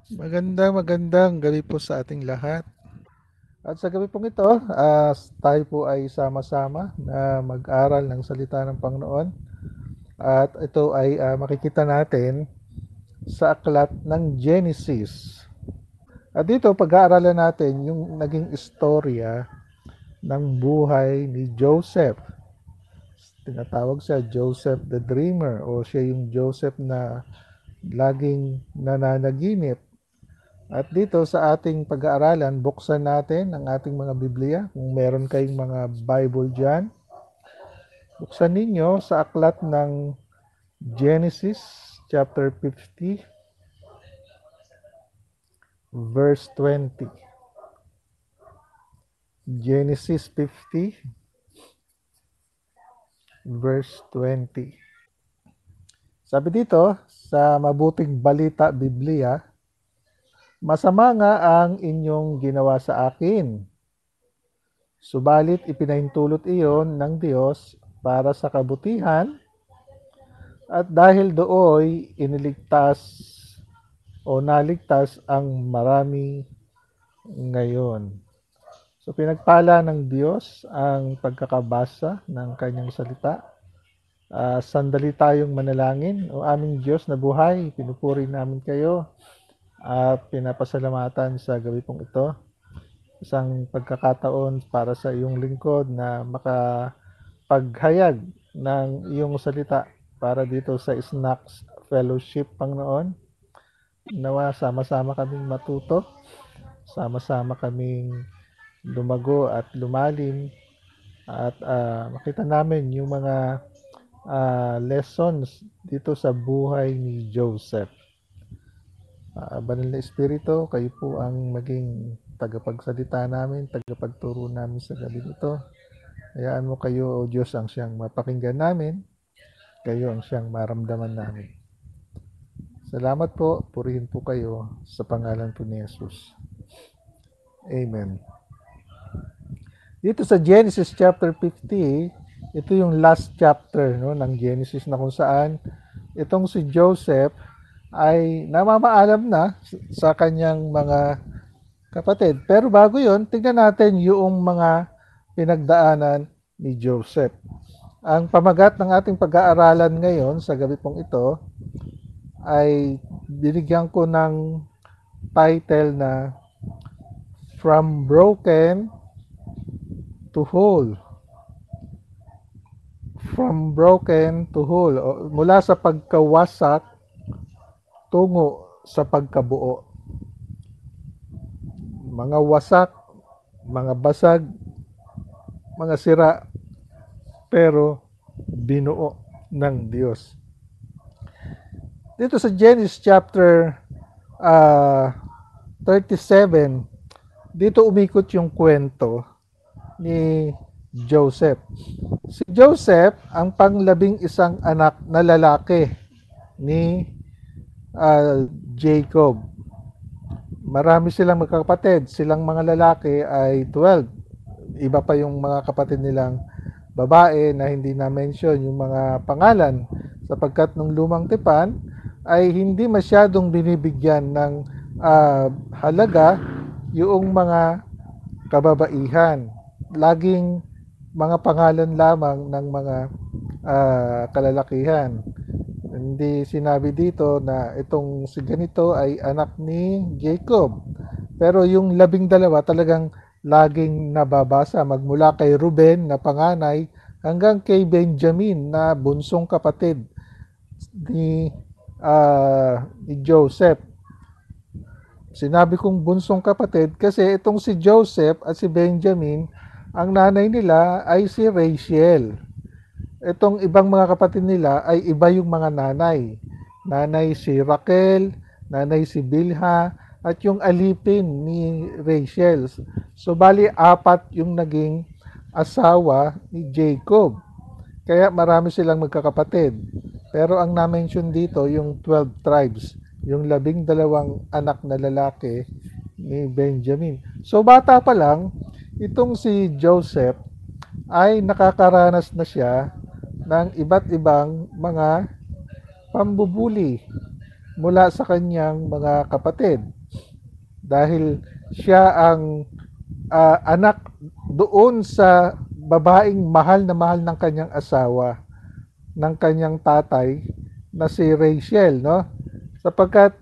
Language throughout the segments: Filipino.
Magandang gabi po sa ating lahat. At sa gabi pong ito, tayo po ay sama-sama na mag-aral ng salita ng Panginoon. At ito ay makikita natin sa aklat ng Genesis. At dito, pag-aaralan natin yung naging istorya ng buhay ni Joseph. Tinatawag siya Joseph the Dreamer o siya yung Joseph na laging nananaginip. At dito sa ating pag-aaralan, buksan natin ang ating mga Biblia. Kung meron kayong mga Bible dyan, buksan ninyo sa aklat ng Genesis chapter 50, verse 20. Genesis 50, verse 20. Sabi dito, sa Mabuting Balita Biblia, masama nga ang inyong ginawa sa akin. Subalit ipinahintulot iyon ng Diyos para sa kabutihan at dahil dooy iniligtas o naligtas ang marami ngayon. So pinagpala ng Diyos ang pagkakabasa ng kanyang salita. Sandali tayong manalangin. O aming Diyos na buhay, pinupuri namin kayo at pinapasalamatan sa gabi pong ito. Isang pagkakataon para sa iyong lingkod na makapaghayag ng iyong salita para dito sa Snacks Fellowship, Panginoon. Nawa sama-sama kaming matuto, sama-sama kaming lumago at lumalim at makita namin yung mga lessons dito sa buhay ni Joseph. Banal na Espiritu, kayo po ang maging tagapagsalita namin, tagapagturo namin sa gabi nito. Hayaan mo kayo, O Diyos, ang siyang mapakinggan namin, kayo ang siyang maramdaman namin. Salamat po, purihin po kayo sa pangalan po ni Jesus. Amen. Dito sa Genesis chapter 50, ito yung last chapter no, ng Genesis na kung saan itong si Joseph ay namamaalam na sa kanyang mga kapatid. Pero bago yon, tingnan natin yung mga pinagdaanan ni Joseph. Ang pamagat ng ating pag-aaralan ngayon sa gabi pong ito ay binigyan ko ng title na From Broken to Whole. From broken to whole. Mula sa pagkawasak tungo sa pagkabuo. Mga wasak, mga basag, mga sira, pero binuo ng Diyos. Dito sa Genesis chapter 37, dito umikot yung kwento ni Joseph. Si Joseph ang panglabing isang anak na lalaki ni Jacob. Marami silang magkakapatid. Silang mga lalaki ay 12. Iba pa yung mga kapatid nilang babae na hindi na-mention yung mga pangalan sapagkat nung lumang tipan ay hindi masyadong binibigyan ng halaga yung mga kababaihan. Laging mga pangalan lamang ng mga kalalakihan. Hindi sinabi dito na itong si ganito ay anak ni Jacob. Pero yung 12 talagang laging nababasa magmula kay Ruben na panganay hanggang kay Benjamin na bunsong kapatid ni Joseph. Sinabi kong bunsong kapatid kasi itong si Joseph at si Benjamin, ang nanay nila ay si Rachel. Itong ibang mga kapatid nila ay iba yung mga nanay. Nanay si Raquel, nanay si Bilha, at yung alipin ni Rachel. So bali 4 yung naging asawa ni Jacob. Kaya marami silang magkakapatid. Pero ang na-mention dito yung 12 tribes, yung 12 anak na lalaki ni Benjamin. So bata pa lang, itong si Joseph ay nakakaranas na siya ng iba't ibang mga pambubuli mula sa kanyang mga kapatid. dahil siya ang anak doon sa babaeng mahal na mahal ng kanyang asawa, ng kanyang tatay na si Rachel, no? Sapagkat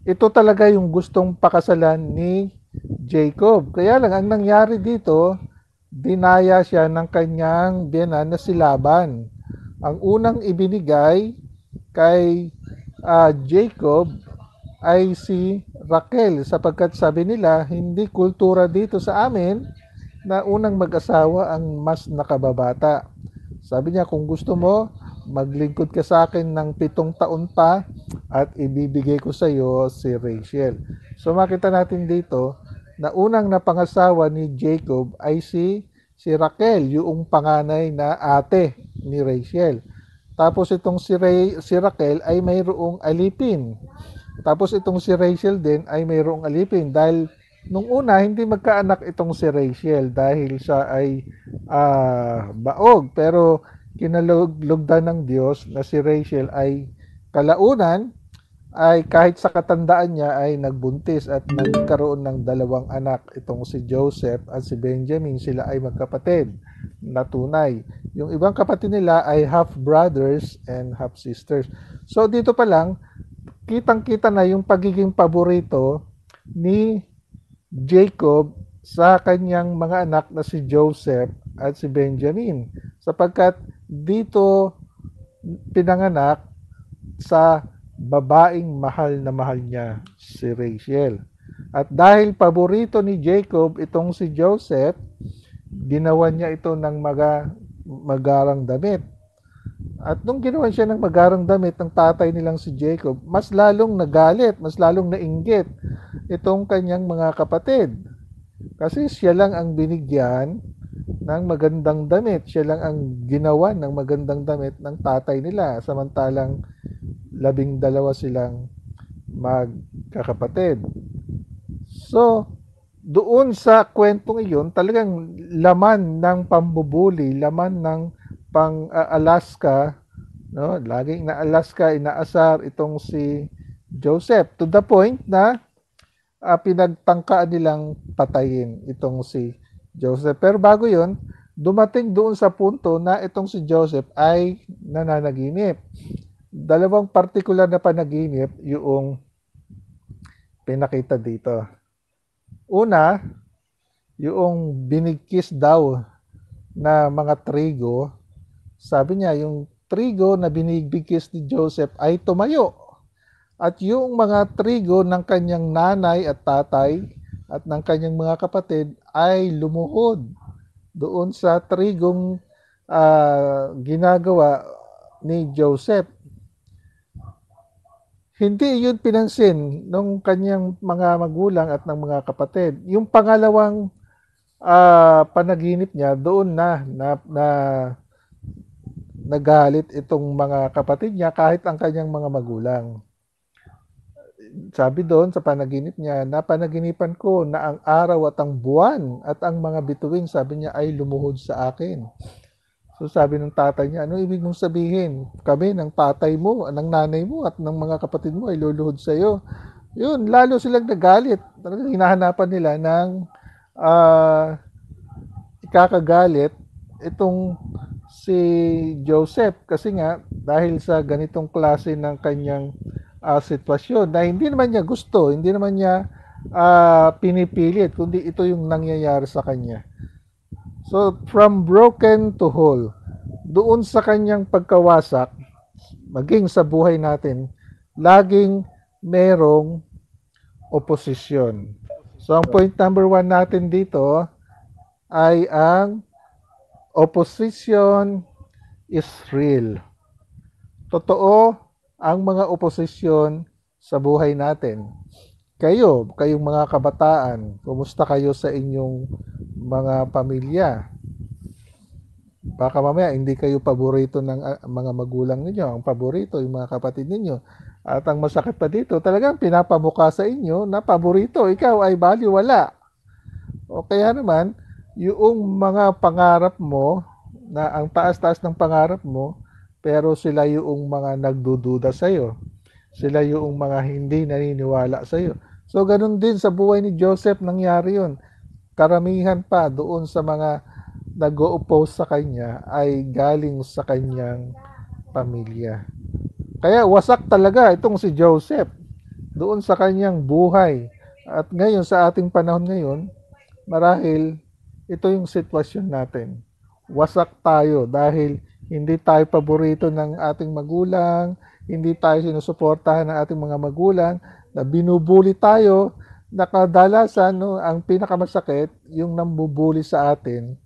ito talaga yung gustong pakasalan ni Jacob. Kaya lang ang nangyari dito, dinaya siya ng kanyang biyenan na si Laban. Ang unang ibinigay kay Jacob ay si Raquel, sapagkat sabi nila hindi kultura dito sa amin na unang mag-asawa ang mas nakababata. Sabi niya, kung gusto mo, maglingkod ka sa akin ng 7 taon pa at ibibigay ko sa iyo si Rachel. So makita natin dito na unang napangasawa ni Jacob ay si Raquel, yung panganay na ate ni Rachel. Tapos itong si Raquel ay mayroong alipin. Tapos itong si Rachel din ay mayroong alipin dahil nung una hindi magkaanak itong si Rachel dahil siya ay baog, pero kinalugdan ng Diyos na si Rachel ay kalaunan ay kahit sa katandaan niya ay nagbuntis at nagkaroon ng 2 anak, itong si Joseph at si Benjamin. Sila ay magkapatid na tunay. Yung ibang kapatid nila ay half brothers and half sisters. So dito pa lang kitang-kita na yung pagiging paborito ni Jacob sa kanyang mga anak na si Joseph at si Benjamin, sapagkat dito pinanganak sa babaeng mahal na mahal niya, si Rachel. At dahil paborito ni Jacob itong si Joseph, ginawan niya ito ng magarang damit. At nung ginawan siya ng magarang damit ng tatay nilang si Jacob, mas lalong nagalit, mas lalong nainggit itong kanyang mga kapatid. Kasi siya lang ang binigyan ng magandang damit. Siya lang ang ginawan ng magandang damit ng tatay nila. Samantalang 12 silang magkakapatid. So, doon sa kwentong iyon, talagang laman ng pambubuli, laman ng pang-Alaska, no? Laging na-Alaska, inaasar itong si Joseph to the point na pinagtangkaan nilang patayin itong si Joseph. Pero bago yun, dumating doon sa punto na itong si Joseph ay nananaginip. 2 partikular na panaginip yung pinakita dito. Una, yung binigkis daw na mga trigo. Sabi niya, yung trigo na binibigkis ni Joseph ay tumayo. At yung mga trigo ng kanyang nanay at tatay at ng kanyang mga kapatid ay lumuhod doon sa trigong ginagawa ni Joseph. Hindi yun pinansin ng kanyang mga magulang at ng mga kapatid. Yung pangalawang panaginip niya, doon na nagalit itong mga kapatid niya kahit ang kanyang mga magulang. Sabi doon sa panaginip niya, napanaginipan ko na ang araw at ang buwan at ang mga bituin, sabi niya, ay lumuhod sa akin. So sabi ng tatay niya, ano ibig mong sabihin? Kami ng tatay mo, ng nanay mo at ng mga kapatid mo ay luluhod sa iyo. Yun, lalo silang nagalit. Talagang hinahanapan nila ng ikakagalit itong si Joseph kasi nga dahil sa ganitong klase ng kanyang sitwasyon na hindi naman niya gusto, hindi naman niya pinipilit, kundi ito yung nangyayari sa kanya. So, from broken to whole, doon sa kanyang pagkawasak, maging sa buhay natin, laging merong oposisyon. So, ang point number 1 natin dito ay ang opposition is real. Totoo ang mga oposisyon sa buhay natin. Kayong mga kabataan, kumusta kayo sa inyong mga pamilya? Baka mamaya hindi kayo paborito ng mga magulang ninyo, ang paborito yung mga kapatid ninyo. At ang masakit pa dito, talagang pinapabuka sa inyo na paborito, ikaw ay baliwala. O kaya naman, yung mga pangarap mo, na ang taas-taas ng pangarap mo, pero sila yung mga nagdududa sa iyo. Sila yung mga hindi naniniwala sa iyo. So, ganun din sa buhay ni Joseph nangyari yun. Karamihan pa doon sa mga nag-o-oppose sa kanya ay galing sa kanyang pamilya. Kaya wasak talaga itong si Joseph doon sa kanyang buhay. At ngayon, sa ating panahon ngayon, marahil ito yung sitwasyon natin. Wasak tayo dahil hindi tayo paborito ng ating magulang, hindi tayo sinusuportahan ng ating mga magulang, na binubuli tayo, nakadalasan, no, ang pinakamasakit, yung nambubuli sa atin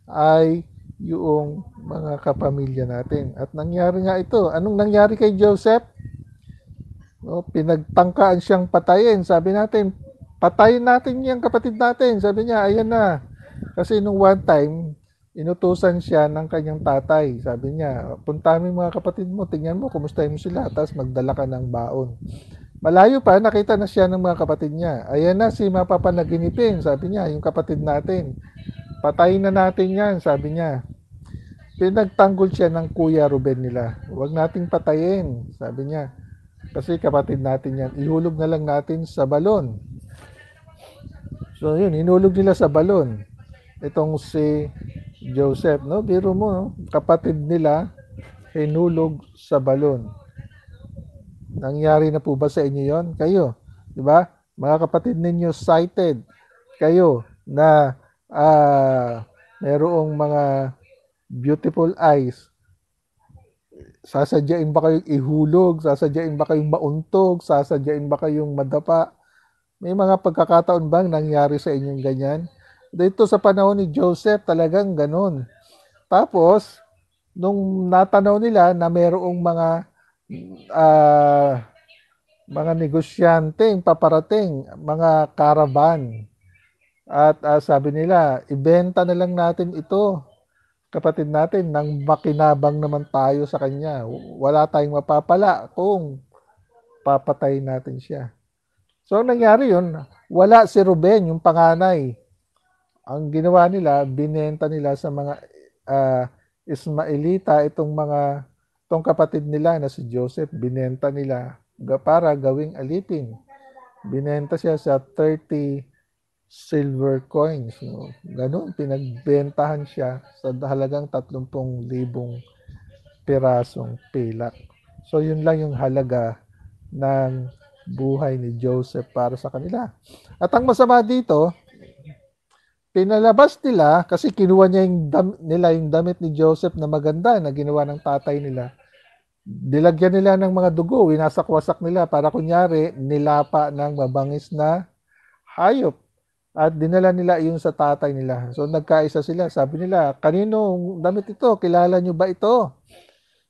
ay yung mga kapamilya natin. At nangyari nga ito. Anong nangyari kay Joseph? No, pinagtangkaan siyang patayin. Sabi natin, patayin natin yung kapatid natin. Sabi niya, ayan na. Kasi nung one time, inutusan siya ng kanyang tatay. Sabi niya, puntahan mo yung mga kapatid mo, tingnan mo, kumustahin mo sila, tapos magdala ka ng baon. Malayo pa, nakita na siya ng mga kapatid niya. Ayan na si mapapanaginipin, sabi niya, yung kapatid natin. Patayin na natin yan, sabi niya. Pinagtanggol siya ng Kuya Ruben nila. Huwag nating patayin, sabi niya. Kasi kapatid natin yan. Ihulog na lang natin sa balon. So yun, hinulog nila sa balon. Itong si Joseph, no? Biro mo, no? Kapatid nila, hinulog sa balon. Nangyari na po ba sa inyo yon? Kayo, di ba? Mga kapatid ninyo cited, kayo na mayroong mga beautiful eyes, sasadyain ba kayong ihulog? Sasadyain ba kayong mauntog? Sasadyain ba kayong madapa? May mga pagkakataon bang nangyari sa inyong ganyan? Dito sa panahon ni Joseph, talagang ganun. Tapos, nung natanaw nila na mayroong uh, mga negosyante paparating, mga caravan. At sabi nila, ibenta na lang natin ito, kapatid natin, nang makinabang naman tayo sa kanya. Wala tayong mapapala kung papatayin natin siya. So, nangyari yun, wala si Ruben, yung panganay. Ang ginawa nila, binenta nila sa mga Ismaelita, itong kapatid nila na si Joseph, binenta nila para gawing alipin. Binenta siya sa 30 silver coins. No? Ganun, pinagbentahan siya sa halagang 30,000 pirasong pilak. So, yun lang yung halaga ng buhay ni Joseph para sa kanila. At ang masama dito, pinalabas nila kasi kinuha niya yung damit ni Joseph na maganda na ginawa ng tatay nila. Dilagyan nila ng mga dugo, winasak-wasak nila para kunyari nilapa ng mabangis na hayop. At dinala nila yung sa tatay nila. So nagkaisa sila. Sabi nila, kaninong damit ito? Kilala nyo ba ito?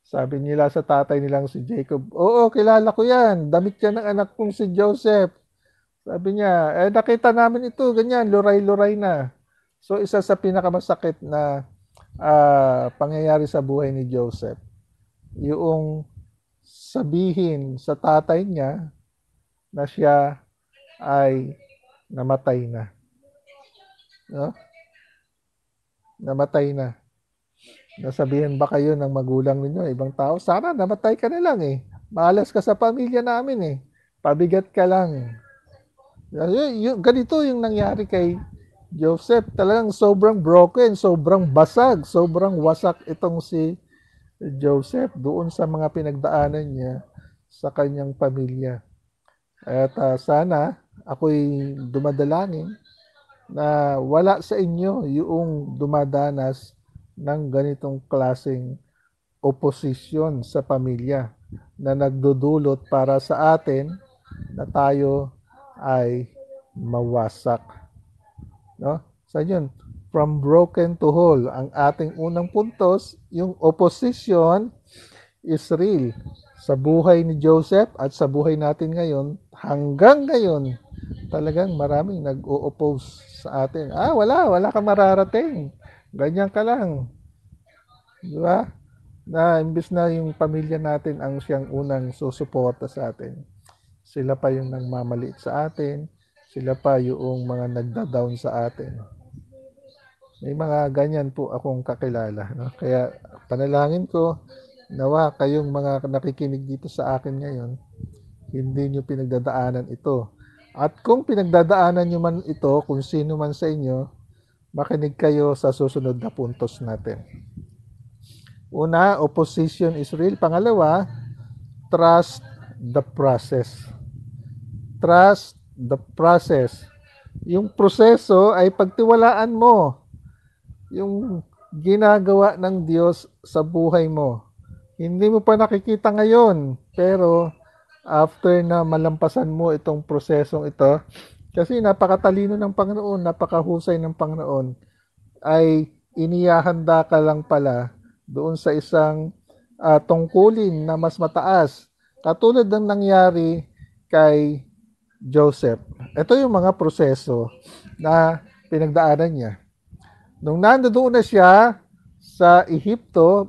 Sabi nila sa tatay nilang si Jacob, oo, kilala ko yan. Damit yan ng anak kong si Joseph. Sabi niya, nakita namin ito, ganyan, luray-luray na. So isa sa pinakamasakit na pangyayari sa buhay ni Joseph, yung sabihin sa tatay niya na siya ay namatay na. No? Namatay na. Nasabihan ba kayo ng magulang ninyo, ibang tao, sana namatay ka na lang eh. Malas ka sa pamilya namin eh. Pabigat ka lang. Ganito yung nangyari kay Joseph. Talagang sobrang broken, sobrang basag, sobrang wasak itong si Joseph doon sa mga pinagdaanan niya sa kanyang pamilya. At sana ako'y dumadalangin na wala sa inyo yung dumadanas ng ganitong klaseng oposisyon sa pamilya na nagdudulot para sa atin na tayo ay mawasak. No? So yun, from broken to whole, ang ating unang puntos, yung opposition is real. Sa buhay ni Joseph at sa buhay natin ngayon, hanggang ngayon, talagang maraming nag-o-oppose sa atin. Wala kang mararating. Ganyan ka lang. Di ba? Na imbis na yung pamilya natin ang siyang unang susuporta sa atin. Sila pa yung nagmamaliit sa atin. Sila pa yung mga nagda-down sa atin. May mga ganyan po akong kakilala. No? Kaya panalangin ko, nawa kayong mga nakikinig dito sa akin ngayon, hindi nyo pinagdadaanan ito. At kung pinagdadaanan nyo man ito, kung sino man sa inyo, makinig kayo sa susunod na puntos natin. Una, opposition is real. Pangalawa, trust the process. Trust the process. Yung proseso ay pagtiwalaan mo yung ginagawa ng Diyos sa buhay mo. Hindi mo pa nakikita ngayon, pero after na malampasan mo itong prosesong ito, kasi napakatalino ng Panginoon, napakahusay ng Panginoon, ay inihahanda ka lang pala doon sa isang tungkulin na mas mataas. Katulad ng nangyari kay Joseph. Ito yung mga proseso na pinagdaanan niya. Nung nandoon na siya sa Ehipto,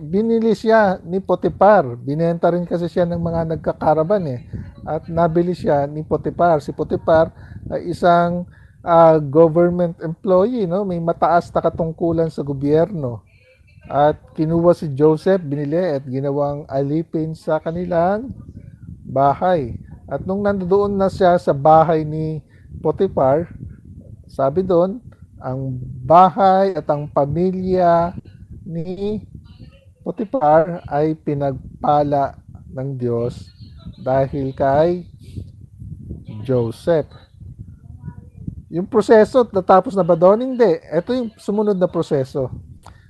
binili siya ni Potiphar. Binenta rin kasi siya ng mga nagkakaraban At nabili siya ni Potiphar. Si Potiphar ay isang government employee, no? May mataas na katungkulan sa gobyerno. At kinuha si Joseph, binili at ginawang alipin sa kanilang bahay. At nung nandoon na siya sa bahay ni Potiphar, sabi doon, ang bahay at ang pamilya ni Potiphar ay pinagpala ng Diyos dahil kay Joseph. Yung proseso, natapos na ba doon? Hindi. Ito yung sumunod na proseso.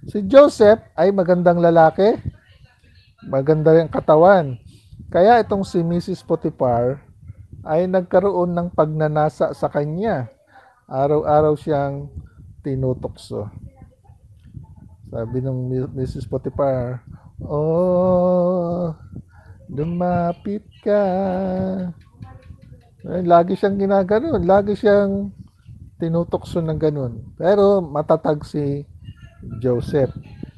Si Joseph ay magandang lalaki, maganda rin katawan. Kaya itong si Mrs. Potiphar ay nagkaroon ng pagnanasa sa kanya. Araw-araw siyang tinutokso. Sabi ng Mrs. Potiphar, "Oh, lumapit ka." Lagi siyang ginaganon. Lagi siyang tinutokso ng ganun. Pero matatag si Joseph.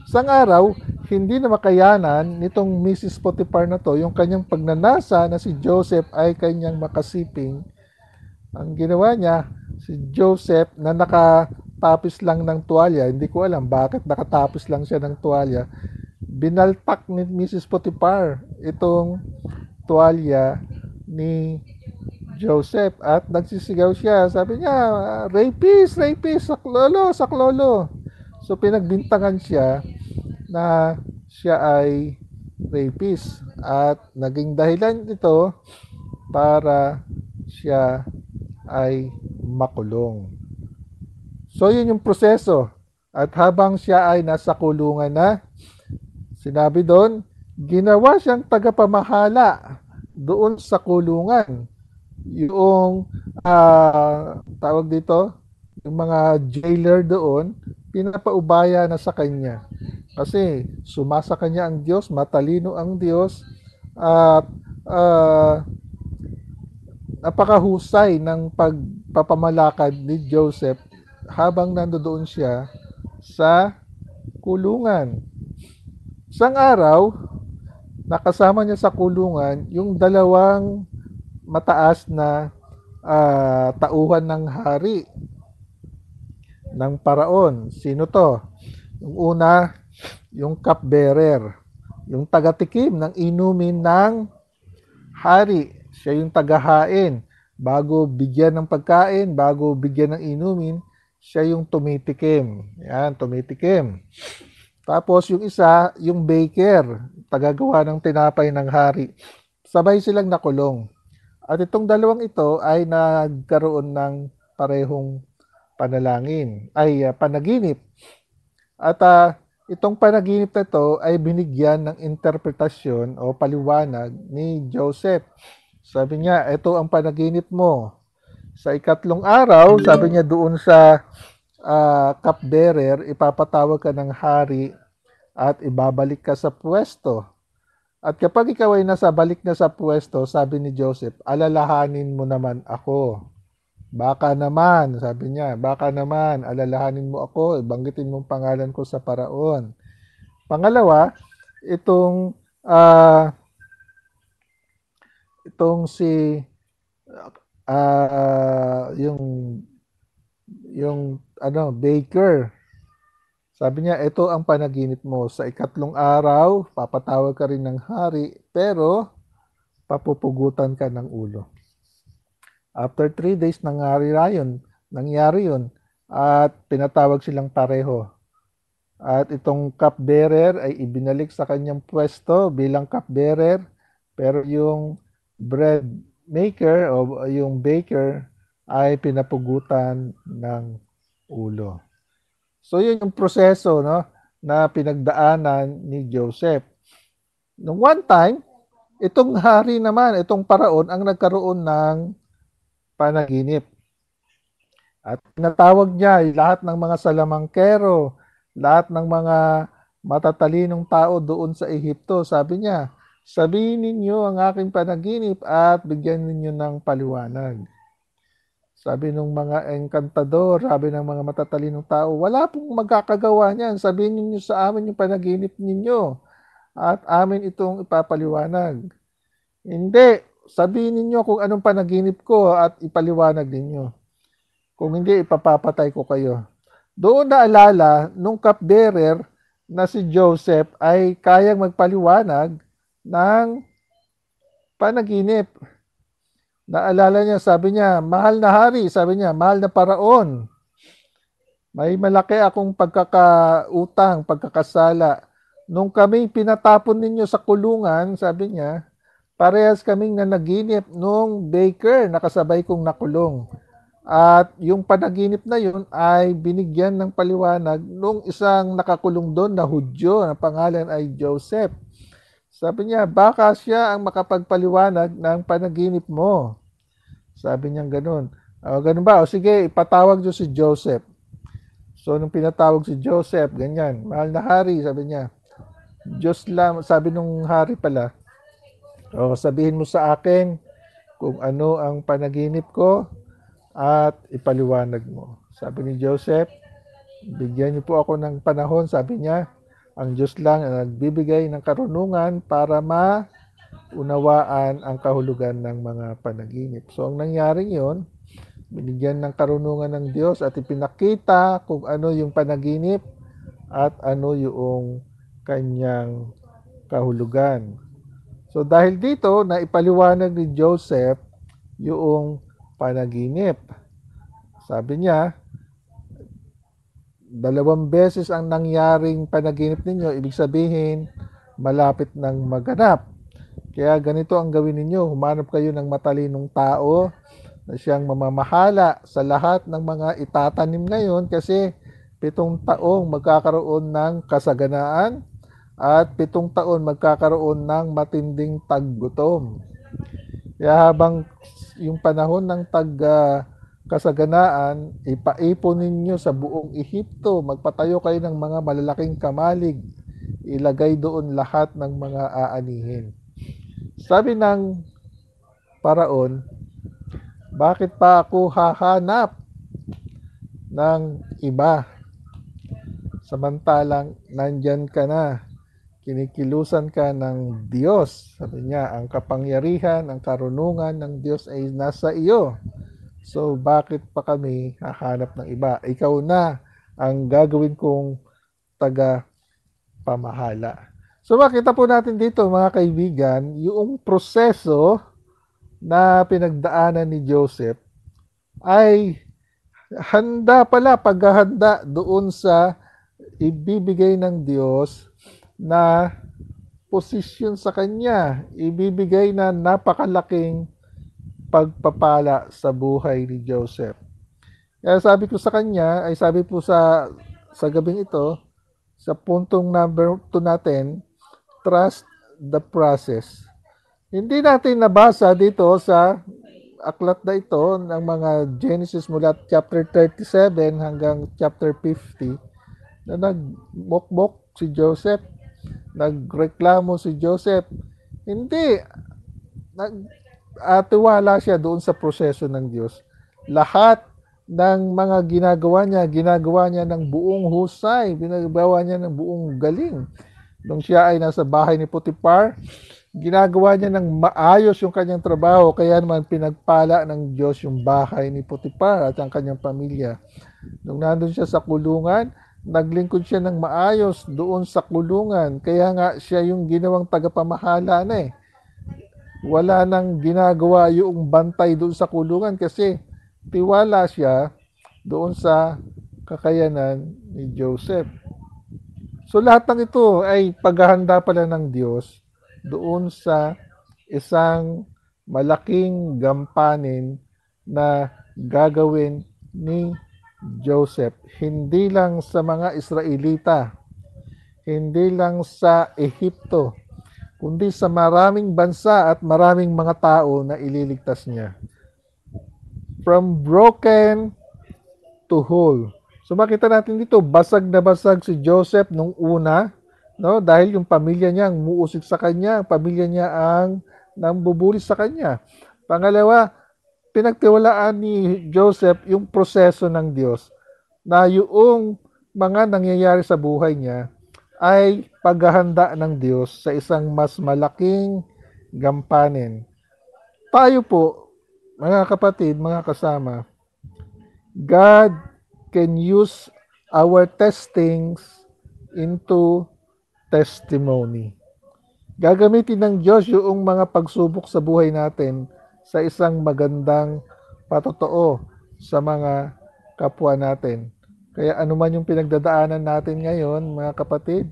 Isang araw, hindi na makayanan nitong Mrs. Potiphar na to, yung kanyang pagnanasa na si Joseph ay kanyang makasiping. Ang ginawa niya, si Joseph na nakatapis lang ng tuwalya, hindi ko alam bakit nakatapis lang siya ng tuwalya, binaltak ni Mrs. Potiphar itong tuwalya ni Joseph at nagsisigaw siya. Sabi niya, rapist, rapist, saklolo, saklolo. So pinagbintangan siya na siya ay rapist at naging dahilan ito para siya ay makulong. So yun yung proseso. At habang siya ay nasa kulungan na, sinabi doon, ginawa siyang tagapamahala doon sa kulungan. Yung tawag dito, yung mga jailer doon, pinapaubaya na sa kanya. Kasi sumasa kanya ang Diyos, matalino ang Diyos, at napakahusay ng pagpapamalakad ni Joseph habang nandoon siya sa kulungan. Isang araw, nakasama niya sa kulungan yung dalawang mataas na tauhan ng hari ng paraon. Sino to? Yung una, yung cupbearer, yung tagatikim ng inumin ng hari. Siya yung tagahain. Bago bigyan ng pagkain, bago bigyan ng inumin, siya yung tumitikim. Yan, tumitikim. Tapos yung isa, yung baker, tagagawa ng tinapay ng hari. Sabay silang nakulong. At itong dalawang ito ay nagkaroon ng parehong panaginip. At itong panaginip na ito ay binigyan ng interpretasyon o paliwanag ni Joseph. Sabi niya, ito ang panaginip mo. Sa ikatlong araw, sabi niya doon sa cupbearer, ipapatawag ka ng hari at ibabalik ka sa pwesto. At kapag ikaw ay nasa balik na sa pwesto, sabi ni Joseph, alalahanin mo naman ako. Baka naman, sabi niya, baka naman, alalahanin mo ako, banggitin mong pangalan ko sa paraon. Pangalawa, itong si yung baker. Sabi niya, ito ang panaginip mo. Sa ikatlong araw, papatawag ka rin ng hari, pero papupugutan ka ng ulo. After 3 days, nangyari yun. At pinatawag silang pareho. At itong cupbearer ay ibinalik sa kanyang pwesto bilang cupbearer, pero yung bread maker o yung baker ay pinapugutan ng ulo. So yun yung proseso, no, na pinagdaanan ni Joseph. Nung one time, itong hari naman, itong paraon ang nagkaroon ng panaginip. At tinatawag niya lahat ng mga salamangkero, lahat ng mga matatalinong tao doon sa Ehipto. Sabi niya, sabihin ninyo ang aking panaginip at bigyan ninyo ng paliwanag. Sabi ng mga engkantador, sabi ng mga matatalinong tao, wala pong magkakagawa niyan. Sabihin ninyo sa amin yung panaginip ninyo at amin itong ipapaliwanag. Hindi, sabihin ninyo kung anong panaginip ko at ipaliwanag ninyo. Kung hindi, ipapapatay ko kayo. Doon naalala nung cupbearer na si Joseph ay kayang magpaliwanag ng panaginip. Naalala niya, sabi niya, mahal na hari, sabi niya, mahal na paraon. May malaki akong pagkakautang, pagkakasala. Nung kami pinatapon ninyo sa kulungan, sabi niya, parehas kaming nanaginip nung baker na kasabay kong nakulong. At yung panaginip na yun ay binigyan ng paliwanag nung isang nakakulong doon na Hudyo, na pangalan ay Joseph. Sabi niya, baka siya ang makapagpaliwanag ng panaginip mo. Sabi niya ganun. Ganun ba? O sige, ipatawag niyo si Joseph. So, nung pinatawag si Joseph, ganyan, mahal na hari, sabi niya, Diyos lang, sabi nung hari pala, sabihin mo sa akin kung ano ang panaginip ko at ipaliwanag mo. Sabi ni Joseph, bigyan niyo po ako ng panahon, sabi niya, ang Diyos lang ang nagbibigay ng karunungan para maunawaan ang kahulugan ng mga panaginip. So, ang nangyaring yon, binigyan ng karunungan ng Diyos at ipinakita kung ano yung panaginip at ano yung kanyang kahulugan. So, dahil dito, na ipaliwanag ni Joseph yung panaginip. Sabi niya, 2 beses ang nangyaring panaginip ninyo, ibig sabihin, malapit ng maganap. Kaya ganito ang gawin ninyo, humanap kayo ng matalinong tao na siyang mamamahala sa lahat ng mga itatanim ngayon kasi 7 taong magkakaroon ng kasaganaan at 7 taon magkakaroon ng matinding taggutom. Kaya habang yung panahon ng kasaganaan, ipaipon ninyo sa buong Ehipto, magpatayo kayo ng mga malalaking kamalig, ilagay doon lahat ng mga aanihin. Sabi ng paraon, bakit pa ako hahanap ng iba? Samantalang nandyan ka na, kinikilusan ka ng Diyos. Sabi niya, ang kapangyarihan, ang karunungan ng Diyos ay nasa iyo. So, bakit pa kami hahanap ng iba? Ikaw na ang gagawin kong taga-pamahala. So, makita po natin dito, mga kaibigan, yung proseso na pinagdaanan ni Joseph ay handa pala, paghahanda doon sa ibibigay ng Diyos na posisyon sa kanya. Ibibigay na napakalaking pagpapala sa buhay ni Joseph. Kaya sabi ko sa kanya, ay sabi po sa gabing ito, sa puntong number 2 natin, trust the process. Hindi natin nabasa dito sa aklat na ito ng mga Genesis mula chapter 37 hanggang chapter 50 na nagmokmok si Joseph, nagreklamo si Joseph. Hindi, tiwala siya doon sa proseso ng Diyos. Lahat ng mga ginagawa niya ng buong husay, ginagawa niya ng buong galing. Nung siya ay nasa bahay ni Potiphar, ginagawa niya ng maayos yung kanyang trabaho, kaya naman pinagpala ng Diyos yung bahay ni Potiphar at ang kanyang pamilya. Nung nandun siya sa kulungan, naglingkod siya ng maayos doon sa kulungan, kaya nga siya yung ginawang tagapamahala na Wala nang ginagawa yung bantay doon sa kulungan kasi tiwala siya doon sa kakayanan ni Joseph. So lahat ng ito ay paghahanda pala ng Diyos doon sa isang malaking gampanin na gagawin ni Joseph. Hindi lang sa mga Israelita, hindi lang sa Ehipto, kundi sa maraming bansa at maraming mga tao na ililigtas niya. From broken to whole. So makita natin dito, basag na basag si Joseph nung una, no? Dahil yung pamilya niya ang muusik sa kanya, ang pamilya niya ang nambubuli sa kanya. Pangalawa, pinagtiwalaan ni Joseph yung proseso ng Diyos na yung mga nangyayari sa buhay niya ay paghahanda ng Diyos sa isang mas malaking gampanin. Tayo po, mga kapatid, mga kasama, God can use our testings into testimony. Gagamitin ng Diyos yung mga pagsubok sa buhay natin sa isang magandang patotoo sa mga kapwa natin. Kaya anuman yung pinagdadaanan natin ngayon, mga kapatid,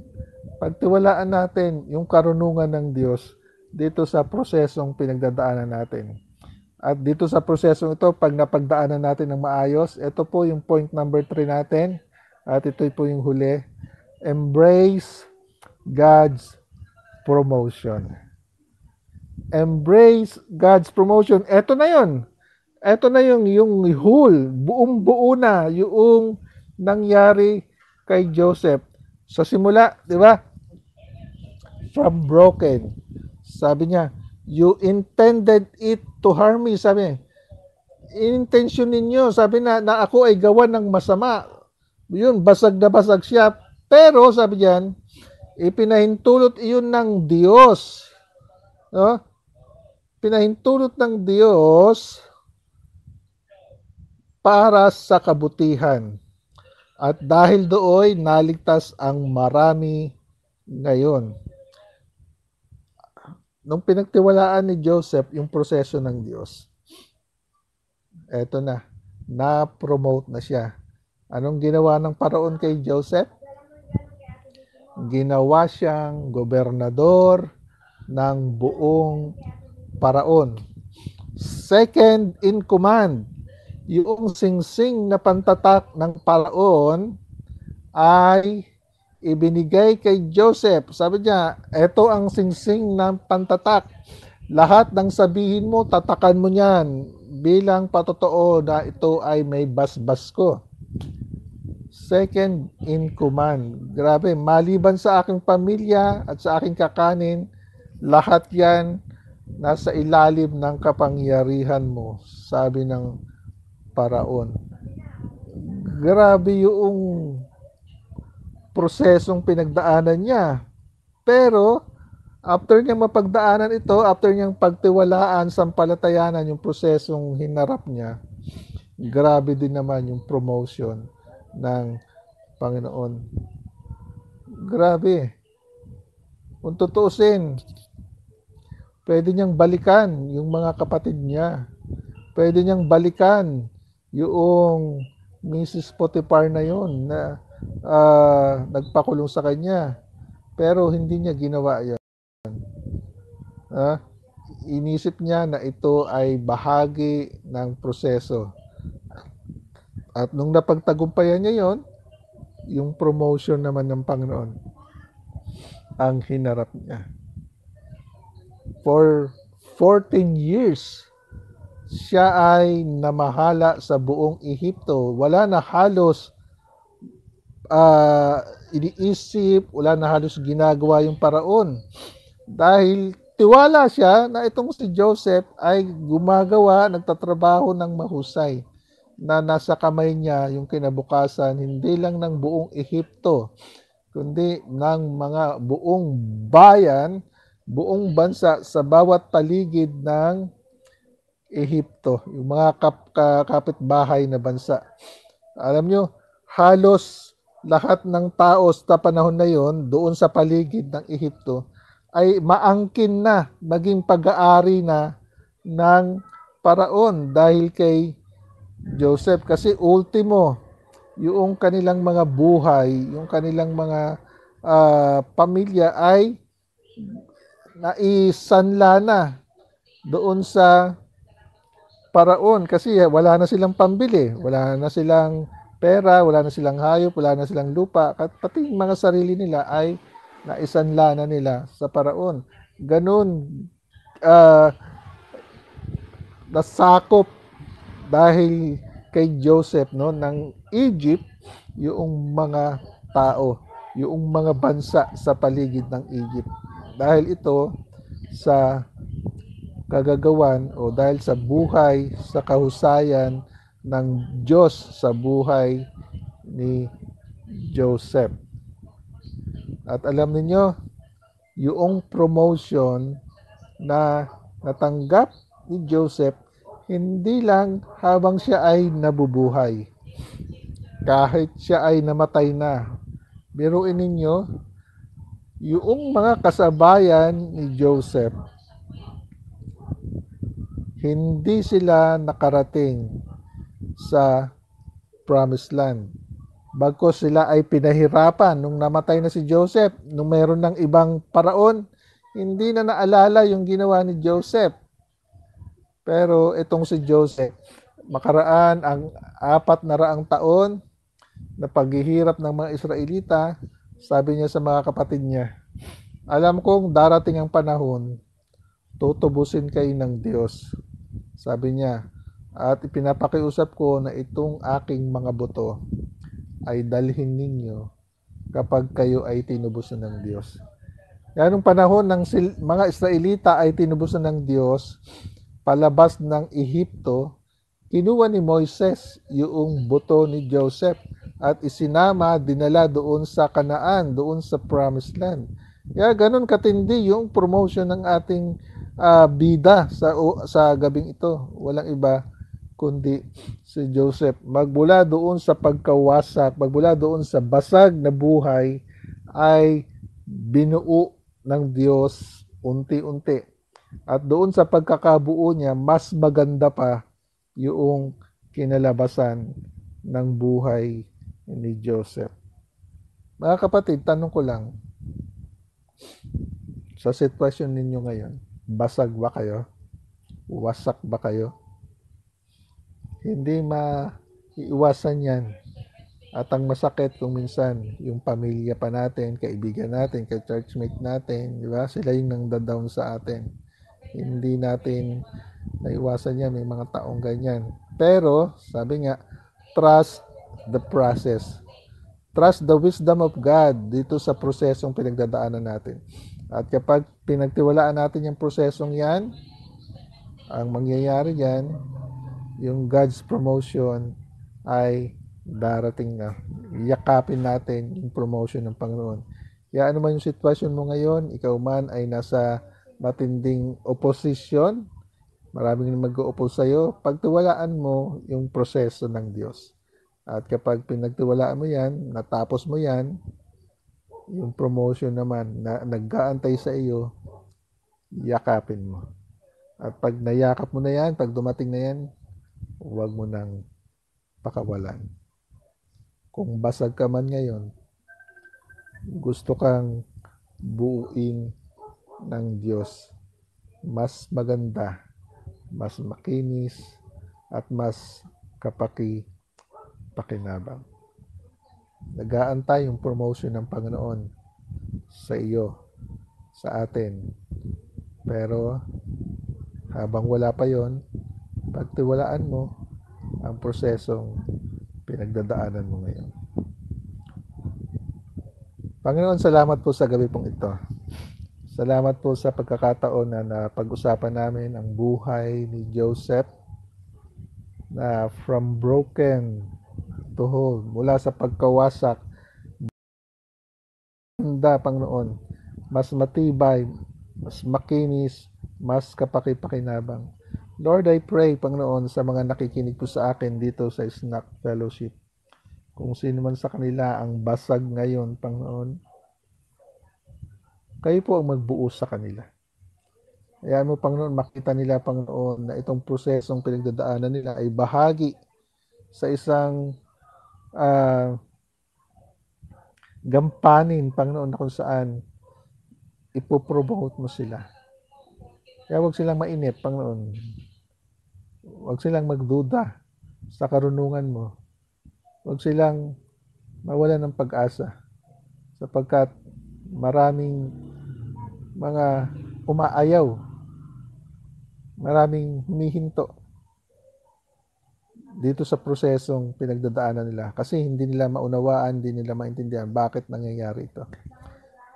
pagtiwalaan natin yung karunungan ng Diyos dito sa prosesong pinagdadaanan natin. At dito sa prosesong ito, pag napagdaanan natin ng maayos, ito po yung point number 3 natin. At ito po yung huli. Embrace God's promotion. Embrace God's promotion. Ito na yun. Ito na yung whole, buong buo na yung nangyari kay Joseph. Sa simula, di ba? From broken. Sabi niya, you intended it to harm me. Sabi niya, intention ninyo, sabi na ako ay gawa ng masama. Yun, basag na basag siya. Pero, sabi diyan, ipinahintulot iyon ng Diyos. No? Pinahintulot ng Diyos para sa kabutihan. At dahil doon, naligtas ang marami ngayon. Nung pinagtiwalaan ni Joseph yung proseso ng Diyos, eto na-promote na siya. Anong ginawa ng Paraon kay Joseph? Ginawa siyang gobernador ng buong Paraon. Second in command, yung singsing na pantatak ng Paraon ay ibinigay kay Joseph. Sabi niya, eto ang singsing ng pantatak. Lahat ng sabihin mo, tatakan mo niyan bilang patotoo na ito ay may basbas ko. Second in command. Grabe, maliban sa aking pamilya at sa aking kakanin, lahat yan nasa ilalim ng kapangyarihan mo, sabi ng Paraon. Grabe yung prosesong pinagdaanan niya. Pero, after niyang mapagdaanan ito, after niyang pagtiwalaan, sampalatayanan yung prosesong hinarap niya, grabe din naman yung promotion ng Panginoon. Grabe. Kung tutuusin, pwede niyang balikan yung mga kapatid niya. Pwede niyang balikan yung Mrs. Potiphar na yun na nagpakulong sa kanya. Pero hindi niya ginawa yan. Inisip niya na ito ay bahagi ng proseso. At nung napagtagumpayan niya yon, yung promotion naman ng Panginoon ang hinarap niya. For 14 years, siya ay namahala sa buong Ehipto. Wala na halos iniisip, wala na halos ginagawa yung Paraon. Dahil tiwala siya na itong si Joseph ay gumagawa, nagtatrabaho ng mahusay, na nasa kamay niya yung kinabukasan, hindi lang ng buong Ehipto, kundi ng mga buong bayan, buong bansa sa bawat paligid ng Ehipto, yung mga kapitbahay na bansa. Alam nyo, halos lahat ng tao sa panahon na yon doon sa paligid ng Ehipto ay maangkin na maging pag-aari na ng paraon dahil kay Joseph, kasi ultimo yung kanilang mga buhay, yung kanilang mga pamilya ay naisanla na doon sa paraon kasi wala na silang pambili, wala na silang pera, wala na silang hayop, wala na silang lupa, at pati yung mga sarili nila ay naisanla na nila sa paraon. Ganun ah, nasakop dahil kay Joseph, no, ng Egypt yung mga tao, yung mga bansa sa paligid ng Egypt. Dahil ito sa kagagawan o dahil sa buhay, sa kahusayan ng Diyos sa buhay ni Joseph. At alam niyo, yung promotion na natanggap ni Joseph, hindi lang habang siya ay nabubuhay. Kahit siya ay namatay na. Biruin ninyo, yung mga kasabayan ni Joseph, hindi sila nakarating sa Promised Land. Bagkus sila ay pinahirapan nung namatay na si Joseph, nung mayroon ng ibang paraon, hindi na naalala yung ginawa ni Joseph. Pero itong si Joseph, makaraan ang 400 taon na paghihirap ng mga Israelita, sabi niya sa mga kapatid niya, alam kong darating ang panahon, tutubusin kayo ng Diyos. Sabi niya, at ipinapakiusap ko na itong aking mga buto ay dalhin ninyo kapag kayo ay tinubusan ng Diyos. Kaya nung panahon ng mga Israelita ay tinubusan ng Diyos, palabas ng Ehipto, kinuha ni Moises yung buto ni Joseph at isinama, dinala doon sa Kanaan, doon sa Promised Land. Kaya ganun katindi yung promotion ng ating bida sa gabing ito. Walang iba kundi si Joseph. Magmula doon sa pagkawasak, magmula doon sa basag na buhay, ay binuo ng Diyos unti-unti. At doon sa pagkakabuo niya, mas maganda pa yung kinalabasan ng buhay ni Joseph. Mga kapatid, tanong ko lang, sa sitwasyon ninyo ngayon, basag ba kayo? Wasak ba kayo? Hindi maiiwasan yan. At ang masakit kung minsan, yung pamilya pa natin, kaibigan natin, ka-churchmate natin, di ba? Sila yung nang-down sa atin. Hindi natin naiwasan yan, may mga taong ganyan. Pero, sabi nga, trust the process. Trust the wisdom of God dito sa prosesong pinagdadaanan natin. At kapag pinagtiwalaan natin yung prosesong yan, ang mangyayari yan, yung God's promotion ay darating na. Yakapin natin yung promotion ng Panginoon. Kaya ano man yung sitwasyon mo ngayon, ikaw man ay nasa matinding opposition, maraming mag-o-oppose sa'yo, pagtiwalaan mo yung proseso ng Diyos. At kapag pinagtiwalaan mo yan, natapos mo yan, yung promotion naman na nag-aantay sa iyo, yakapin mo. At pag nayakap mo na yan, pag dumating na yan, huwag mo nang pakawalan. Kung basag ka man ngayon, gusto kang buuin ng Diyos, mas maganda, mas makinis, at mas kapaki-pakinabang. Nag-aantay yung promotion ng Panginoon sa iyo, sa atin. Pero habang wala pa yon, pagtiwalaan mo ang prosesong pinagdadaanan mo ngayon. Panginoon, salamat po sa gabi pong ito. Salamat po sa pagkakataon na napag-usapan namin ang buhay ni Joseph na from broken to whole, mula sa pagkawasak, handa, Panginoon, mas matibay, mas makinis, mas kapaki-pakinabang. Lord, I pray, Panginoon, sa mga nakikinig po sa akin dito sa Snack Fellowship, kung sino man sa kanila ang basag ngayon, Panginoon, Kayo po ang magbuo sa kanila. Hayaan mo, Panginoon, makita nila, Panginoon, na itong prosesong pinagdadaanan nila ay bahagi sa isang gampanin, Panginoon, na kung saan ipopromote mo sila. Kaya huwag silang mainip, Panginoon. Huwag silang magduda sa karunungan mo. Huwag silang mawalan ng pag-asa sapagkat maraming mga umaayaw, maraming humihinto dito sa prosesong pinagdadaanan nila kasi hindi nila maunawaan, hindi nila maintindihan bakit nangyayari ito.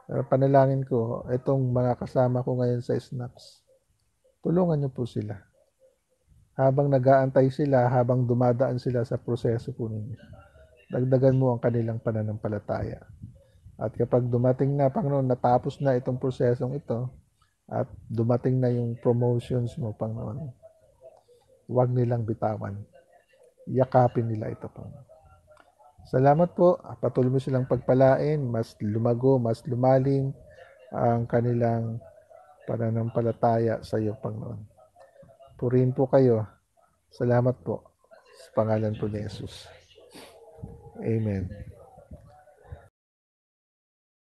Pero panalangin ko, itong mga kasama ko ngayon sa SNAPS, tulungan niyo po sila. Habang nag-aantay sila, habang dumadaan sila sa proseso po ninyo, dagdagan mo ang kanilang pananampalataya. At kapag dumating na, Panginoon, natapos na itong prosesong ito, at dumating na yung promotions mo, Panginoon, huwag nilang bitawan. Yakapin nila ito, Panginoon. Salamat po. Patuloy mo silang pagpalain, mas lumago, mas lumalim ang kanilang pananampalataya sa iyo, Panginoon. Purihin po kayo. Salamat po. Sa pangalan po ni Jesus. Amen.